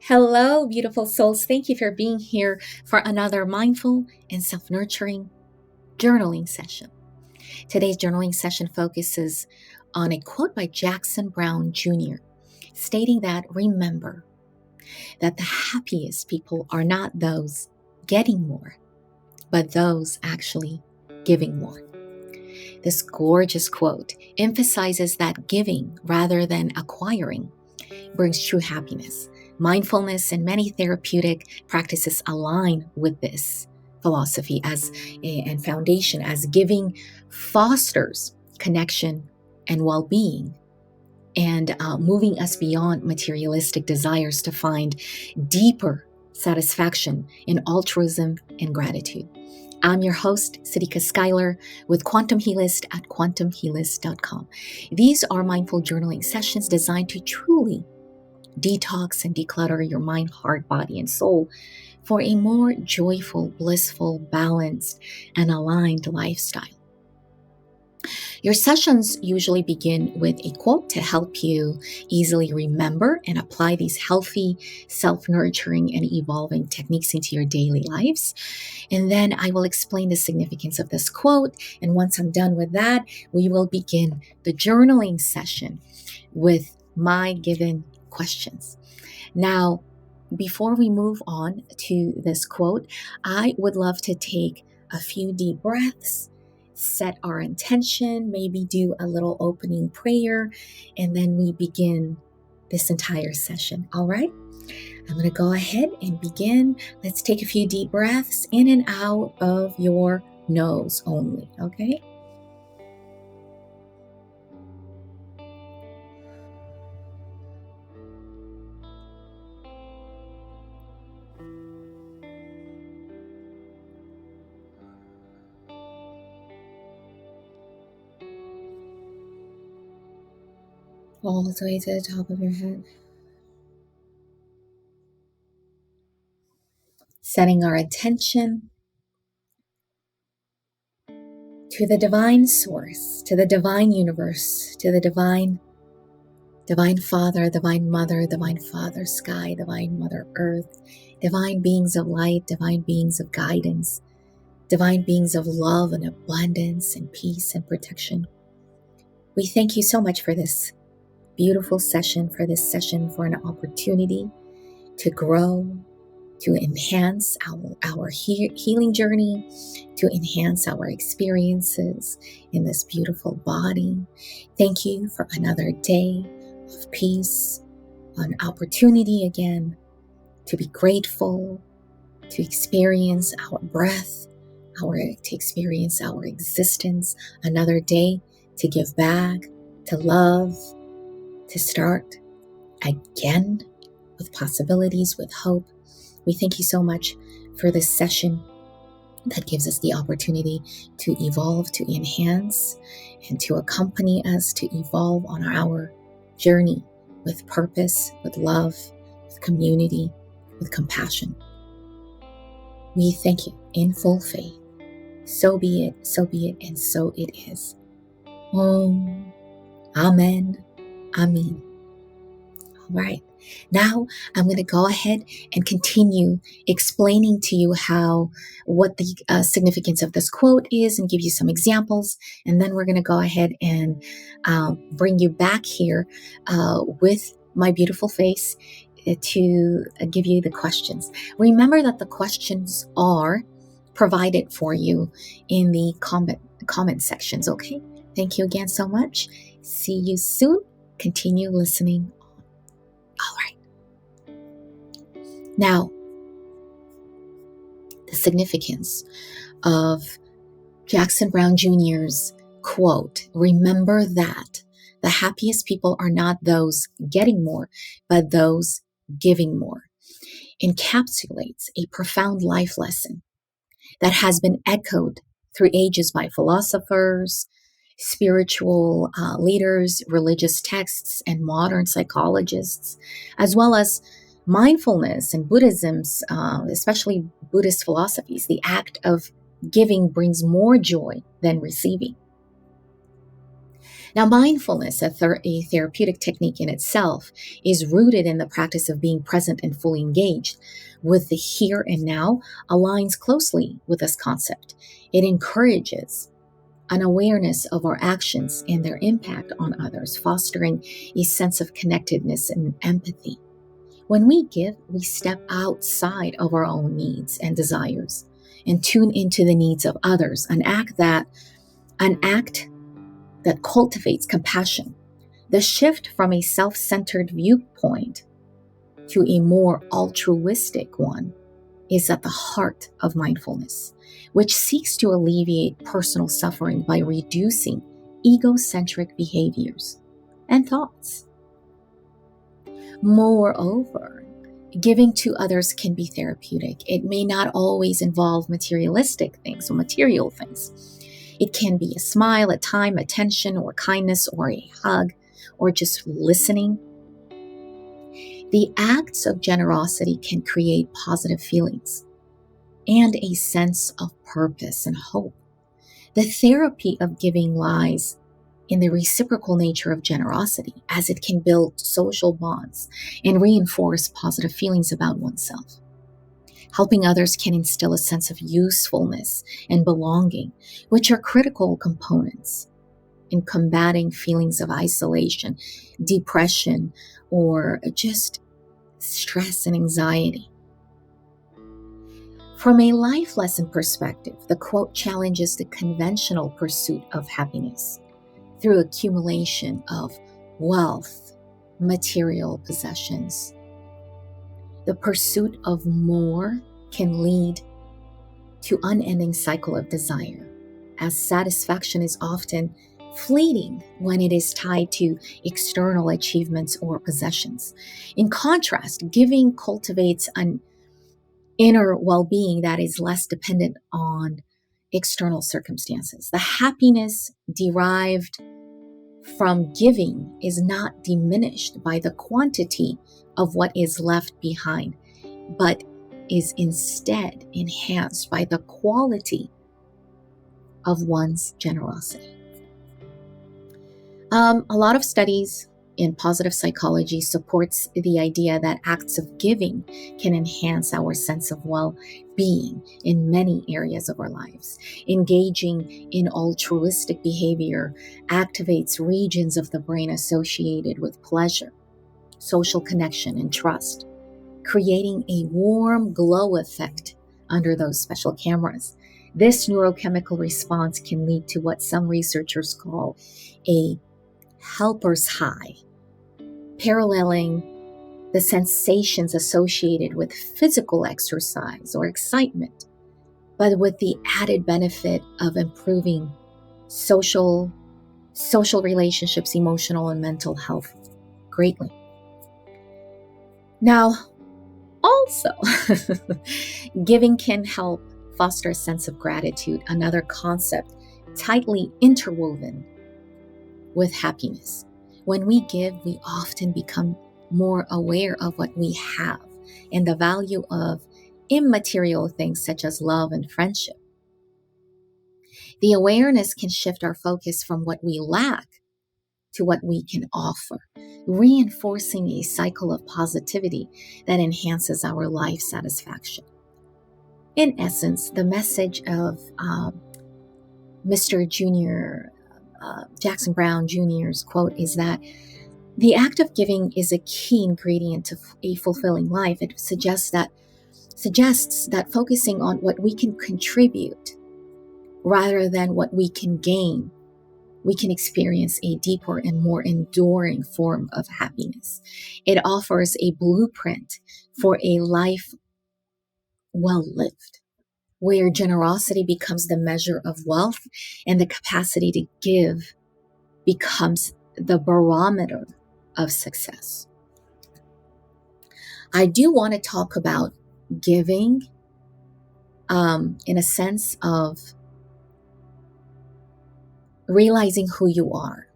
Hello, beautiful souls. Thank you for being here for another mindful and self nurturing journaling session. Today's journaling session focuses on a quote by Jackson Brown Jr., stating that remember that the happiest people are not those getting more, but those actually giving more. This gorgeous quote emphasizes that giving rather than acquiring brings true happiness. Mindfulness and many therapeutic practices align with this philosophy and foundation, as giving fosters connection and well-being, and moving us beyond materialistic desires to find deeper satisfaction in altruism and gratitude. I'm your host, Sidika Schuyler, with Quantum Helist at quantumhelist.com. These are mindful journaling sessions designed to truly detox and declutter your mind, heart, body, and soul for a more joyful, blissful, balanced, and aligned lifestyle. Your sessions usually begin with a quote to help you easily remember and apply these healthy, self-nurturing, and evolving techniques into your daily lives. And then I will explain the significance of this quote. And once I'm done with that, we will begin the journaling session with my given questions. Now, before we move on to this quote, I would love to take a few deep breaths, set our intention, maybe do a little opening prayer, and then we begin this entire session. All right? I'm going to go ahead and begin. Let's take a few deep breaths in and out of your nose only, okay? All the way to the top of your head. Setting our attention to the divine source, to the divine universe, to the divine Father, divine Mother, divine Father Sky, divine Mother Earth, divine beings of light, divine beings of guidance, divine beings of love and abundance and peace and protection. We thank you so much for this beautiful session, for an opportunity to grow, to enhance our healing journey, to enhance our experiences in this beautiful body. Thank you for another day of peace, an opportunity again to be grateful, to experience our breath, to experience our existence, another day to give back, to love, to start again with possibilities, with hope. We thank you so much for this session that gives us the opportunity to evolve, to enhance, and to accompany us to evolve on our journey with purpose, with love, with community, with compassion. We thank you in full faith. So be it, and so it is. Om. Amen. Amen. All right. Now I'm going to go ahead and continue explaining to you what the significance of this quote is and give you some examples. And then we're going to go ahead and bring you back here with my beautiful face to give you the questions. Remember that the questions are provided for you in the comment sections, okay? Thank you again so much. See you soon. Continue listening. All right. Now, the significance of Jackson Brown Jr.'s quote, remember that the happiest people are not those getting more, but those giving more, encapsulates a profound life lesson that has been echoed through ages by philosophers, spiritual leaders, religious texts, and modern psychologists, as well as mindfulness and Buddhism's, especially Buddhist philosophies. The act of giving brings more joy than receiving. Now, mindfulness, a therapeutic technique in itself, is rooted in the practice of being present and fully engaged with the here and now, aligns closely with this concept. It encourages an awareness of our actions and their impact on others, fostering a sense of connectedness and empathy. When we give, we step outside of our own needs and desires and tune into the needs of others, an act that cultivates compassion. The shift from a self-centered viewpoint to a more altruistic one is at the heart of mindfulness, which seeks to alleviate personal suffering by reducing egocentric behaviors and thoughts. Moreover, giving to others can be therapeutic. It may not always involve materialistic things or material things. It can be a smile, a time, attention, or kindness, or a hug, or just listening. The acts of generosity can create positive feelings and a sense of purpose and hope. The therapy of giving lies in the reciprocal nature of generosity, as it can build social bonds and reinforce positive feelings about oneself. Helping others can instill a sense of usefulness and belonging, which are critical components in combating feelings of isolation, depression, or just stress and anxiety. From a life lesson perspective, the quote challenges the conventional pursuit of happiness through accumulation of wealth, material possessions. The pursuit of more can lead to unending cycle of desire, as satisfaction is often fleeting when it is tied to external achievements or possessions. In contrast, giving cultivates an inner well-being that is less dependent on external circumstances. The happiness derived from giving is not diminished by the quantity of what is left behind, but is instead enhanced by the quality of one's generosity. A lot of studies in positive psychology supports the idea that acts of giving can enhance our sense of well-being in many areas of our lives. Engaging in altruistic behavior activates regions of the brain associated with pleasure, social connection, and trust, creating a warm glow effect under those special cameras. This neurochemical response can lead to what some researchers call a helper's high, paralleling the sensations associated with physical exercise or excitement, but with the added benefit of improving social relationships, emotional and mental health greatly. Now, also, giving can help foster a sense of gratitude, another concept tightly interwoven with happiness. When we give, we often become more aware of what we have and the value of immaterial things such as love and friendship. The awareness can shift our focus from what we lack to what we can offer, reinforcing a cycle of positivity that enhances our life satisfaction. In essence, the message of Mr. Jackson Brown Jr.'s quote is that the act of giving is a key ingredient to a fulfilling life. It suggests that focusing on what we can contribute rather than what we can gain, we can experience a deeper and more enduring form of happiness. It offers a blueprint for a life well lived, where generosity becomes the measure of wealth and the capacity to give becomes the barometer of success. I do want to talk about giving in a sense of realizing who you are.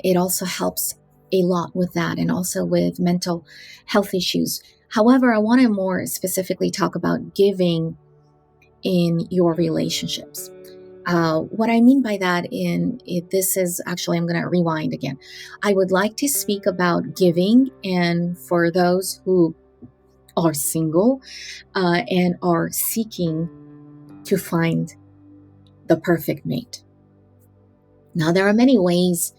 It also helps a lot with that and also with mental health issues. However, I want to more specifically talk about giving in your relationships. What I mean by that this is actually, I'm going to rewind again. I would like to speak about giving, and for those who are single and are seeking to find the perfect mate. Now, there are many ways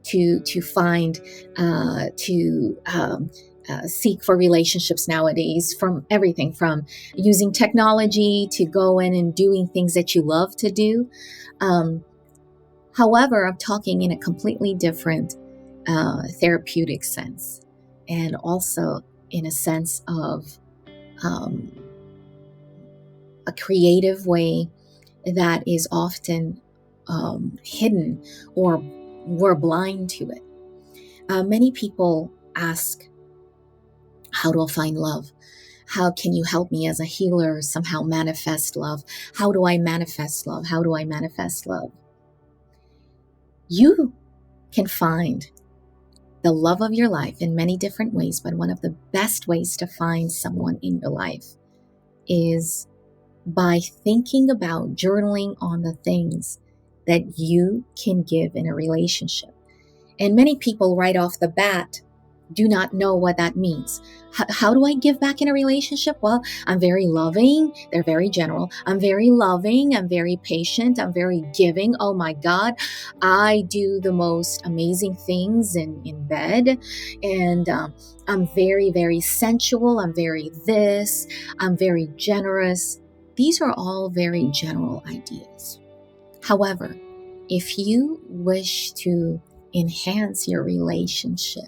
to find to seek for relationships nowadays, from everything from using technology to go in and doing things that you love to do. However, I'm talking in a completely different therapeutic sense, and also in a sense of um, a creative way that is often hidden, or we're blind to it. Many people ask, how do I find love? How can you help me as a healer somehow manifest love? How do I manifest love? How do I manifest love? You can find the love of your life in many different ways, but one of the best ways to find someone in your life is by thinking about journaling on the things that you can give in a relationship. And many people right off the bat do not know what that means. How do I give back in a relationship? Well, I'm very loving. They're very general. I'm very loving. I'm very patient. I'm very giving. Oh my God, I do the most amazing things in bed. And I'm very, very sensual. I'm very this. I'm very generous. These are all very general ideas. However, if you wish to enhance your relationship,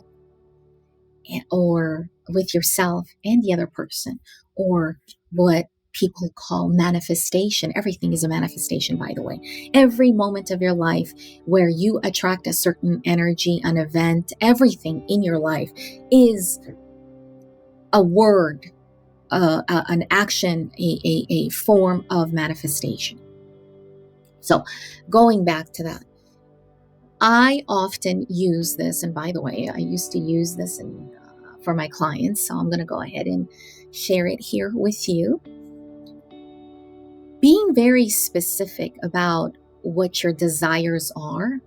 or with yourself and the other person, or what people call manifestation. Everything is a manifestation, by the way. Every moment of your life where you attract a certain energy, an event, everything in your life is a word, an action, a form of manifestation. So going back to that, I often use this, and by the way, I used to use this for my clients, so I'm going to go ahead and share it here with you. Being very specific about what your desires are,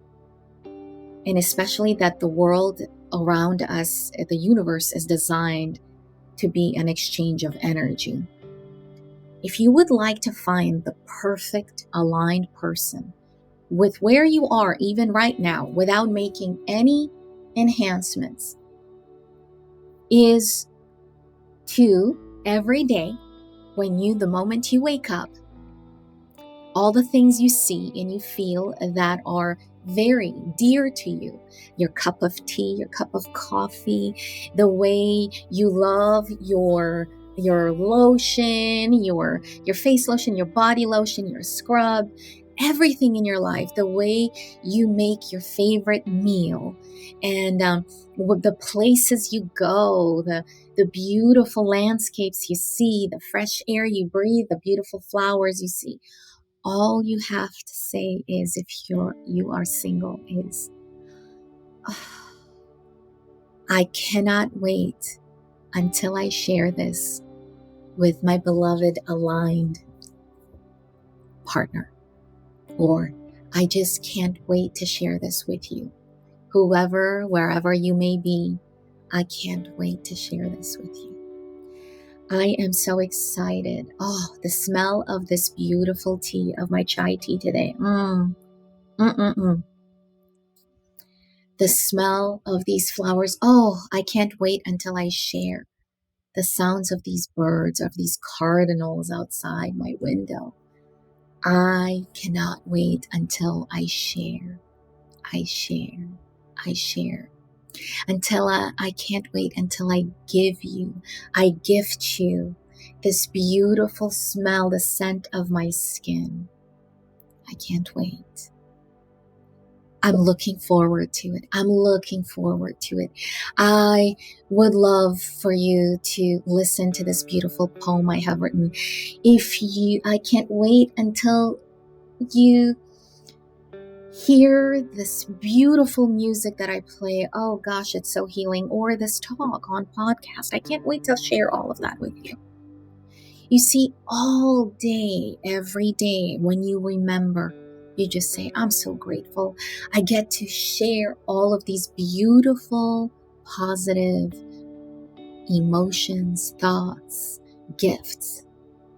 and especially that the world around us, the universe, is designed to be an exchange of energy. If you would like to find the perfect aligned person with where you are even right now, without making any enhancements, is to every day, the moment you wake up, all the things you see and you feel that are very dear to you, your cup of tea, your cup of coffee, the way you love your lotion, your face lotion, your body lotion, your scrub, everything in your life, the way you make your favorite meal, and the places you go, the beautiful landscapes you see, the fresh air you breathe, the beautiful flowers you see. All you have to say is, if you are single, is, "Oh, I cannot wait until I share this with my beloved aligned partner," or "I just can't wait to share this with you. Whoever, wherever you may be, I can't wait to share this with you." I am so excited. Oh, the smell of this beautiful tea, of my chai tea today. The smell of these flowers. Oh, I can't wait until I share the sounds of these birds, of these cardinals outside my window. I cannot wait until I share. I share. I share. I can't wait until I gift you this beautiful smell, the scent of my skin. I can't wait. I'm looking forward to it. I'm looking forward to it. I would love for you to listen to this beautiful poem I have written. I can't wait until you hear this beautiful music that I play. Oh gosh, it's so healing. Or this talk on podcast. I can't wait to share all of that with you. You see, all day, every day, when you remember You just say, I'm so grateful. I get to share all of these beautiful, positive emotions, thoughts, gifts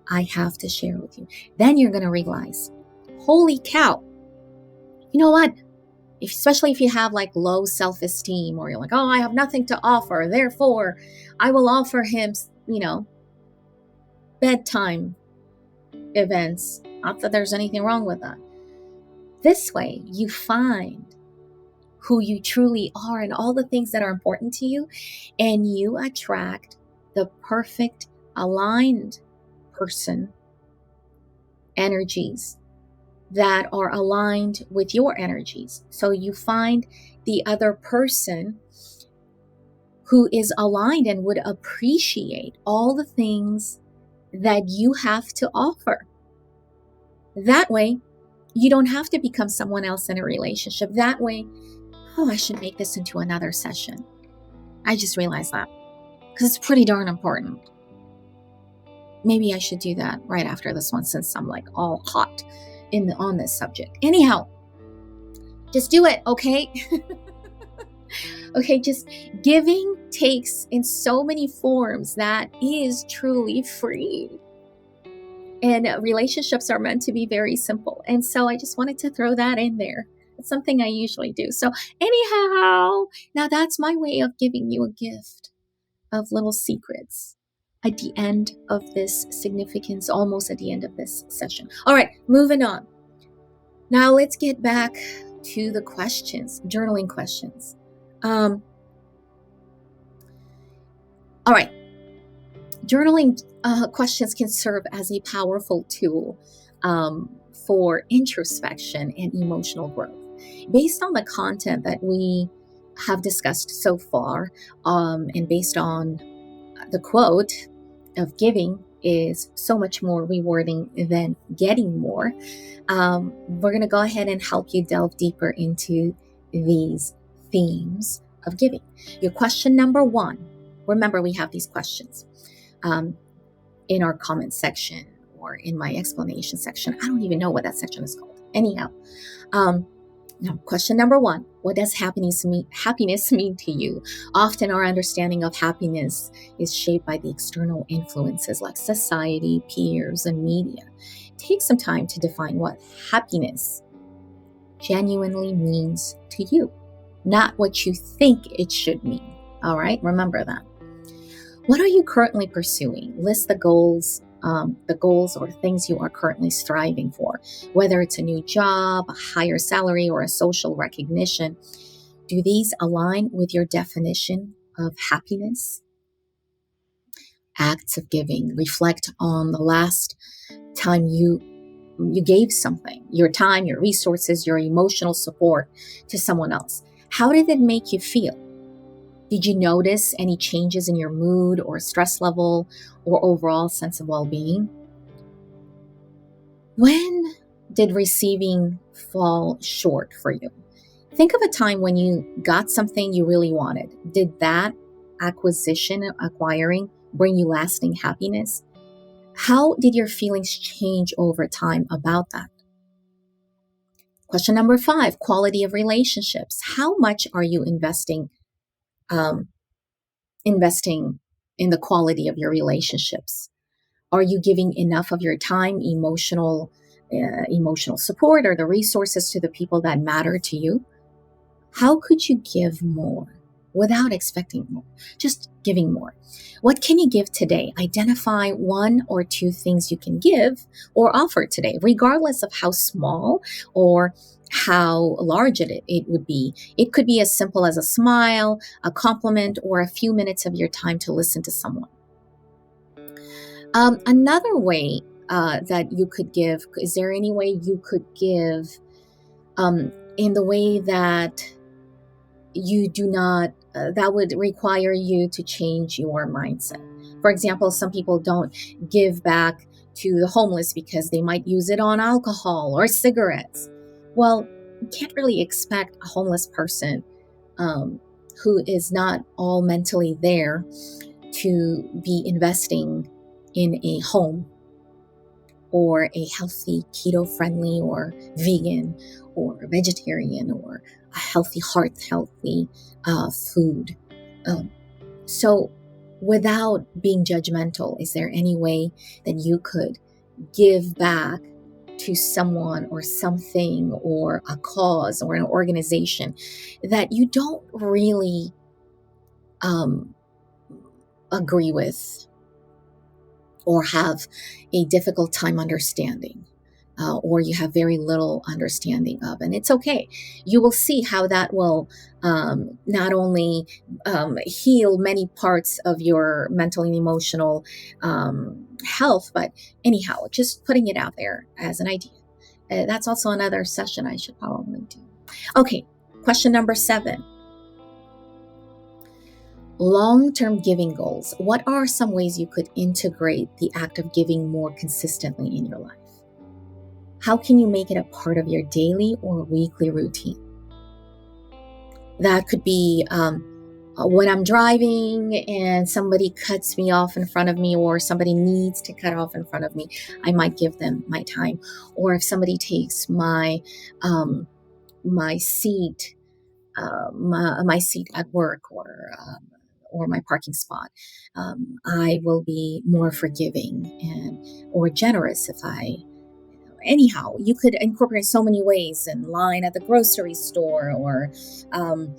I have to share with you. Then you're going to realize, holy cow, you know what? Especially if you have like low self-esteem, or you're like, oh, I have nothing to offer, therefore I will offer him, bedtime events. Not that there's anything wrong with that. This way, you find who you truly are and all the things that are important to you, and you attract the perfect aligned person, energies that are aligned with your energies. So you find the other person who is aligned and would appreciate all the things that you have to offer. That way, you don't have to become someone else in a relationship. That way, I should make this into another session. I just realized that because it's pretty darn important. Maybe I should do that right after this one, since I'm like all hot on this subject. Anyhow, just do it, okay? Okay, just giving takes in so many forms that is truly free. And relationships are meant to be very simple. And so I just wanted to throw that in there. It's something I usually do. So anyhow, now that's my way of giving you a gift of little secrets at the end of this significance, almost at the end of this session. All right, moving on. Now let's get back to the questions, journaling questions. All right. Journaling questions can serve as a powerful tool for introspection and emotional growth. Based on the content that we have discussed so far, and based on the quote of giving is so much more rewarding than getting more, we're going to go ahead and help you delve deeper into these themes of giving. Your question number 1, remember we have these questions in our comment section or in my explanation section. I don't even know what that section is called. Anyhow, now question number 1, what does happiness mean to you? Often our understanding of happiness is shaped by the external influences like society, peers, and media. Take some time to define what happiness genuinely means to you, not what you think it should mean. All right, remember that. What are you currently pursuing? List the goals or things you are currently striving for, whether it's a new job, a higher salary, or a social recognition. Do these align with your definition of happiness? Acts of giving. Reflect on the last time you gave something, your time, your resources, your emotional support to someone else. How did it make you feel? Did you notice any changes in your mood or stress level or overall sense of well-being? When did receiving fall short for you? Think of a time when you got something you really wanted. Did that acquiring, bring you lasting happiness? How did your feelings change over time about that? Question number 5, quality of relationships. How much are you investing in the quality of your relationships? Are you giving enough of your time, emotional support, or the resources to the people that matter to you? How could you give more without expecting more? Just giving more. What can you give today? Identify 1 or 2 things you can give or offer today, regardless of how small or how large it would be. It could be as simple as a smile, a compliment, or a few minutes of your time to listen to someone. Another way that you could give, is there any way you could give in the way that you do not, that would require you to change your mindset? For example, some people don't give back to the homeless because they might use it on alcohol or cigarettes. Well, you can't really expect a homeless person who is not all mentally there to be investing in a home or a healthy keto-friendly or vegan or vegetarian or a healthy, heart-healthy food. Um, so without being judgmental, is there any way that you could give back to someone or something or a cause or an organization that you don't really um, agree with or have a difficult time understanding, or you have very little understanding of? And it's okay. You will see how that will not only heal many parts of your mental and emotional health, but anyhow, just putting it out there as an idea. That's also another session I should probably do. Okay, question number 7. Long-term giving goals. What are some ways you could integrate the act of giving more consistently in your life? How can you make it a part of your daily or weekly routine? That could be when I'm driving and somebody cuts me off in front of me, or somebody needs to cut off in front of me, I might give them my time. Or if somebody takes my seat, my seat at work, or my parking spot, I will be more forgiving and or generous if I. Anyhow, you could incorporate so many ways in line at the grocery store, or um,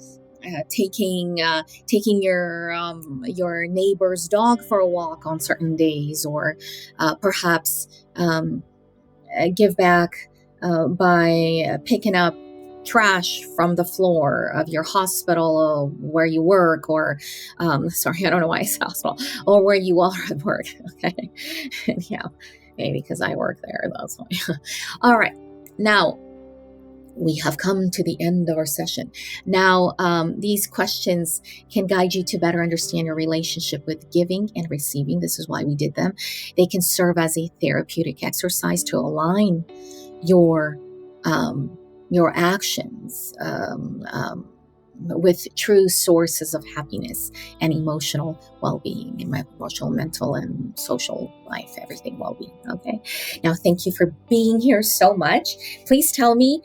taking your neighbor's dog for a walk on certain days, or perhaps give back by picking up trash from the floor of your hospital where you work, or sorry, I don't know why I said hospital, or where you are at work. Okay. Yeah, maybe because I work there, that's why. All right, now we have come to the end of our session. Now, these questions can guide you to better understand your relationship with giving and receiving. This is why we did them. They can serve as a therapeutic exercise to align your your actions with true sources of happiness and emotional well-being, and my emotional, mental, and social life, everything well-being. Okay. Now, thank you for being here so much. Please tell me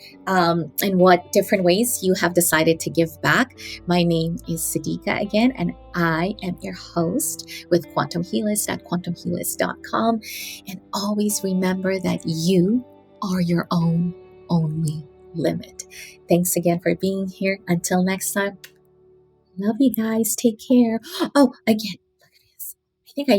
in what different ways you have decided to give back. My name is Sadiqa again, and I am your host with Quantum Helist at quantumhelist.com. And always remember that you are your own only limit. Thanks again for being here. Until next time, love you guys. Take care. Oh, again, look at this. I think I